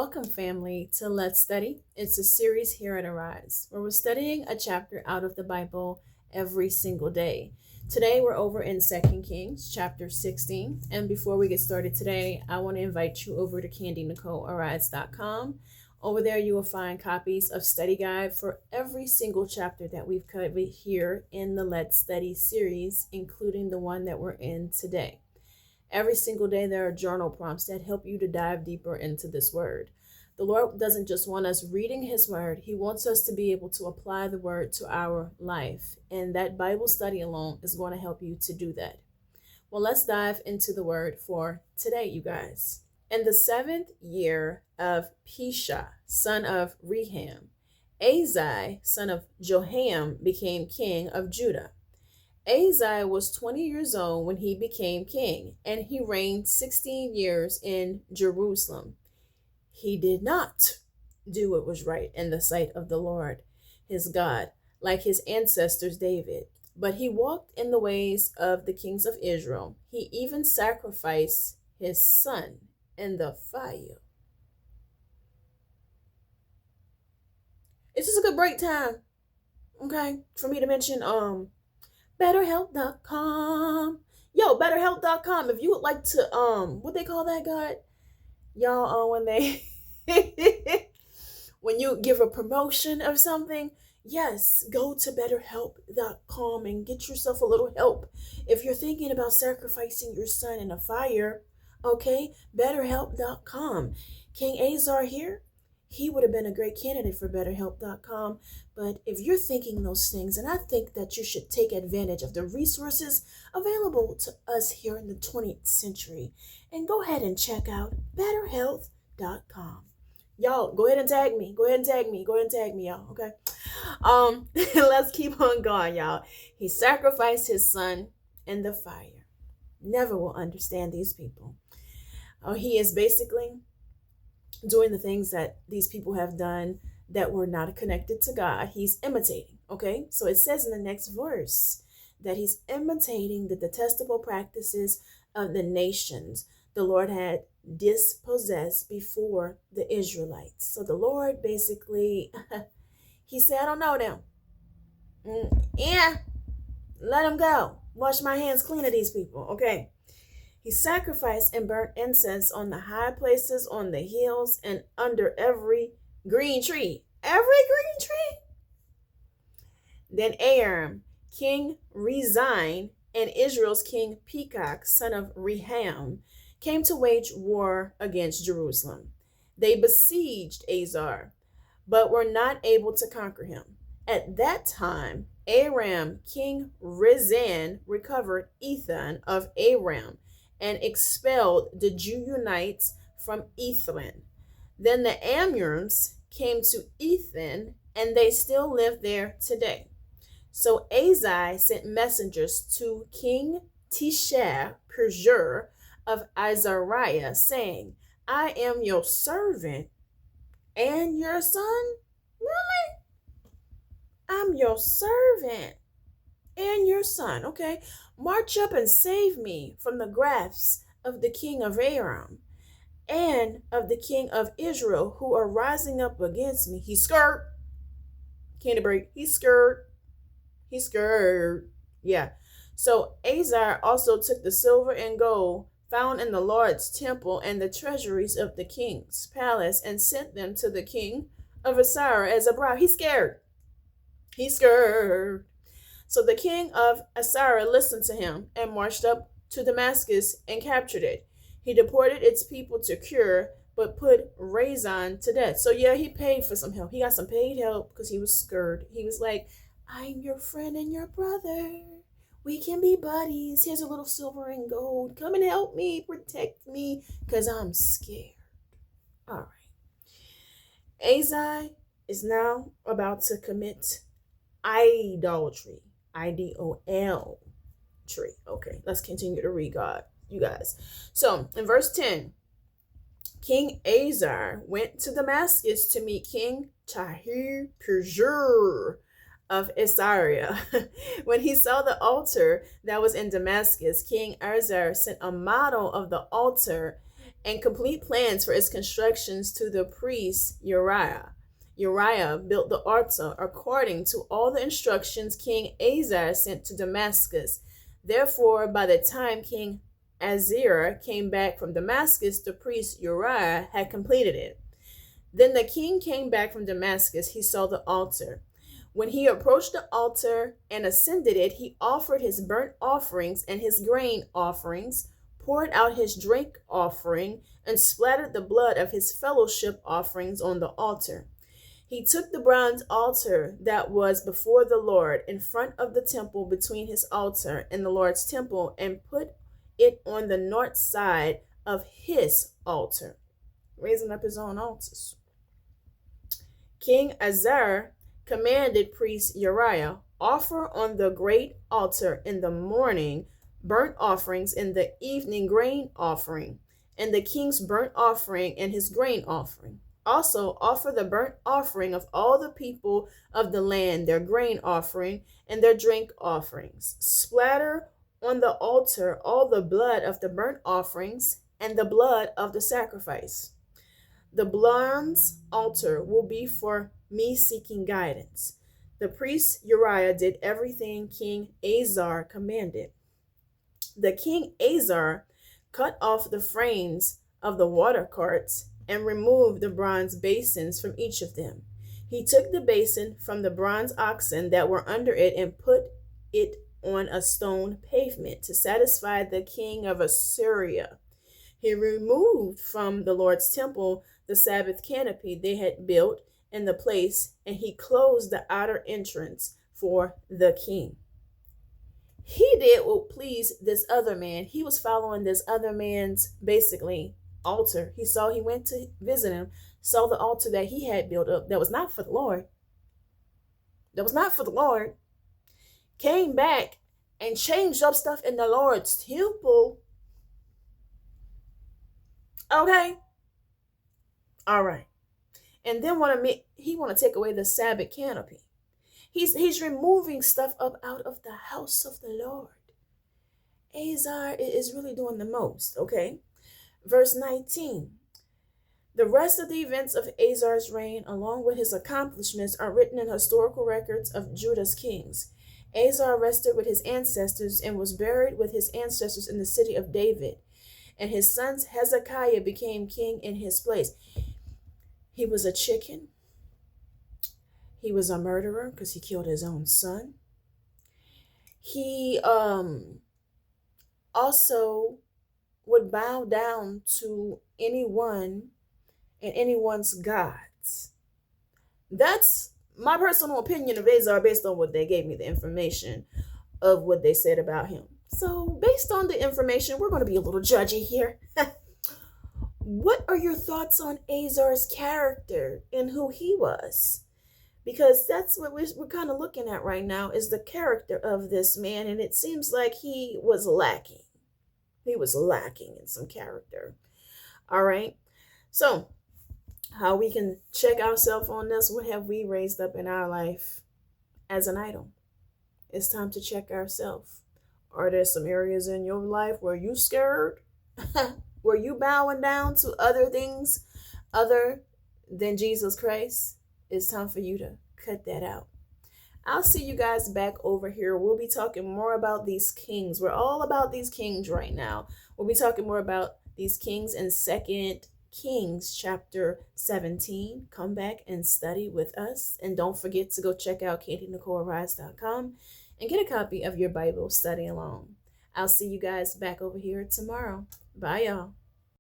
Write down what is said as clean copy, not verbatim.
Welcome, family, to Let's Study. It's a series here at Arise where we're studying a chapter out of the Bible every single day. Today, we're over in 2 Kings chapter 16. And before we get started today, I want to invite you over to CandyNicoleArise.com. Over there, you will find copies of study guide for every single chapter that we've covered here in the Let's Study series, including the one that we're in today. Every single day, there are journal prompts that help you to dive deeper into this word. The Lord doesn't just want us reading His word, He wants us to be able to apply the word to our life. And that Bible study alone is going to help you to do that. Well, let's dive into the word for today, you guys. In the 7th year of Pesha, son of Reham, Azai, son of Johaim, became king of Judah. Ahaz was 20 years old when he became king, and he reigned 16 years in Jerusalem. He did not do what was right in the sight of the Lord, his God, like his ancestors David, but he walked in the ways of the kings of Israel. He even sacrificed his son in the fire. It's just a good break time, okay, for me to mention BetterHelp.com. Yo, BetterHelp.com. If you would like to, what they call that, God? Y'all, when they, when you give a promotion of something, yes, go to BetterHelp.com and get yourself a little help. If you're thinking about sacrificing your son in a fire, okay, BetterHelp.com. King Ahaz here, he would have been a great candidate for BetterHelp.com. But if you're thinking those things, and I think that you should take advantage of the resources available to us here in the 20th century, and go ahead and check out BetterHealth.com. Y'all, go ahead and tag me. Go ahead and tag me. Go ahead and tag me, y'all. Okay. Let's keep on going, y'all. He sacrificed his son in the fire. Never will understand these people. He is basically doing the things that these people have done that were not connected to God. He's imitating, okay? So it says in the next verse that he's imitating the detestable practices of the nations the Lord had dispossessed before the Israelites. So the Lord basically, he said, I don't know them. Yeah, let them go. Wash my hands clean of these people, okay? He sacrificed and burnt incense on the high places, on the hills, and under every green tree. Every green tree. Then Aram, King Rezin, and Israel's king Pekah, son of Reham, came to wage war against Jerusalem. They besieged Azar, but were not able to conquer him. At that time, Aram, King Rezin, recovered Ethan of Aram and expelled the Jewites from Ethran. Then the Ammonites came to Ethan, and they still live there today. So Ahaz sent messengers to King Tishah-Pirsur of Azariah, saying, I am your servant and your son? Really? I'm your servant and your son. Okay, march up and save me from the grasp of the king of Aram and of the king of Israel who are rising up against me. He's scared. Candy break. He's scared. He's scared. Yeah. So Azar also took the silver and gold found in the Lord's temple and the treasuries of the king's palace and sent them to the king of Assyria as a bribe. He's scared. He's scared. So the king of Assyria listened to him and marched up to Damascus and captured it. He deported its people to Kir, but put Rezin to death. So yeah, he paid for some help. He got some paid help because he was scared. He was like, I'm your friend and your brother. We can be buddies. Here's a little silver and gold. Come and help me, protect me, because I'm scared. All right. Azai is now about to commit idolatry. IDOL tree. Okay, let's continue to read God, you guys. So in verse 10, King Azar went to Damascus to meet King Tahir-Pirsur of Assyria. When he saw the altar that was in Damascus, King Azar sent a model of the altar and complete plans for its constructions to the priest Uriah. Uriah built the altar according to all the instructions King Ahaz sent to Damascus. Therefore, by the time King Ahaz came back from Damascus, the priest Uriah had completed it. Then the king came back from Damascus. He saw the altar. When he approached the altar and ascended it, he offered his burnt offerings and his grain offerings, poured out his drink offering, and splattered the blood of his fellowship offerings on the altar. He took the bronze altar that was before the Lord in front of the temple between his altar and the Lord's temple and put it on the north side of his altar, raising up his own altars. King Ahaz commanded priest Uriah, offer on the great altar in the morning burnt offerings, in the evening grain offering, and the king's burnt offering and his grain offering. Also offer the burnt offering of all the people of the land, their grain offering and their drink offerings. Splatter on the altar all the blood of the burnt offerings and the blood of the sacrifice. The bronze altar will be for me seeking guidance. The priest Uriah did everything King Ahaz commanded. The King Ahaz cut off the frames of the water carts and removed the bronze basins from each of them. He took the basin from the bronze oxen that were under it and put it on a stone pavement to satisfy the king of Assyria. He removed from the Lord's temple the Sabbath canopy they had built in the place, and he closed the outer entrance for the king. He did what pleased this other man. He was following this other man's basically altar. He went to visit him, saw the altar that he had built up that was not for the Lord. That was not for the Lord. Came back and changed up stuff in the Lord's temple. Okay. All right. And then he want to take away the Sabbath canopy. He's removing stuff up out of the house of the Lord. Ahaz is really doing the most, okay? Verse 19. The rest of the events of Ahaz's reign, along with his accomplishments, are written in historical records of Judah's kings. Ahaz rested with his ancestors and was buried with his ancestors in the city of David. And his son Hezekiah became king in his place. He was a chicken. He was a murderer because he killed his own son. He also would bow down to anyone and anyone's gods. That's my personal opinion of Ahaz based on what they gave me, the information of what they said about him. So based on the information, we're going to be a little judgy here. What are your thoughts on Ahaz's character and who he was? Because that's what we're kind of looking at right now, is the character of this man. And it seems like he was lacking. He was lacking in some character. All right. So how we can check ourselves on this. What have we raised up in our life as an idol? It's time to check ourselves. Are there some areas in your life where you scared? Were you bowing down to other things other than Jesus Christ? It's time for you to cut that out. I'll see you guys back over here. We'll be talking more about these kings. We're all about these kings right now. We'll be talking more about these kings in 2 Kings chapter 17. Come back and study with us. And don't forget to go check out KandiNicoleRise.com and get a copy of your Bible study along. I'll see you guys back over here tomorrow. Bye, y'all.